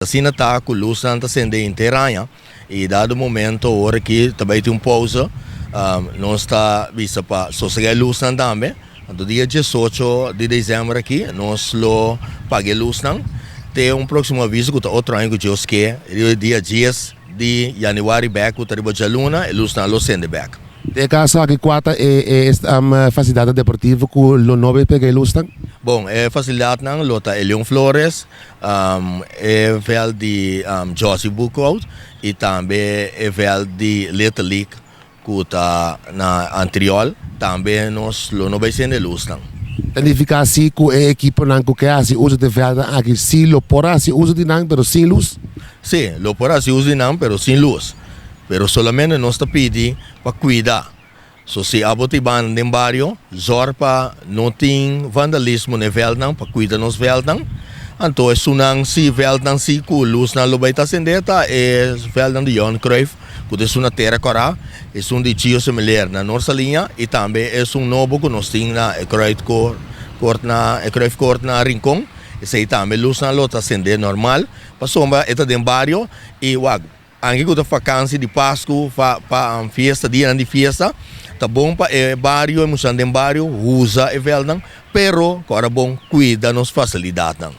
Assim está com luz não está sendo inteira e dado momento hora que também tem pausa não está vista para sossegar luz não também do dia 18 de dezembro aqui nós lo pague luz não tem próximo aviso que outro ano que Deus quer dia 10 de janeiro back o tribo de luna e luz não lo sende back. De caso aqui quatro é facilidade deportiva que o nove pega luz não? Bom, é facilidade não lota Elion Flores, é vel de Josie Buchholz e também é vel de Little League que está na Antriol, também nós não vai ser de luz não. Significa assim que a equipe não que assim usa de verde aqui se lo porá se usa de não, pero sem luz? Sim, lo porá se usa de não, pero sem luz. Pero solamente nós está pedindo para cuidar. So se abotiban no barrio, zorpa não tem vandalismo no veldão, para cuidar nos veldão. Então, sunang si veldão si ku luz na lobay ta sendeta é veldão de Johan Cruyff, que é uma terra cora, é de tio similar na nossa linha e também é novo que nós temos na Cruyff Court na Rincon. Esse também luz na lota sender normal, passou eta de barrio e wag. Anche com a vacância de Páscoa, para festa, dia de festa, tá bom para o barrio, o barrio usa o veldão, pero agora bom cuida nos facilidades.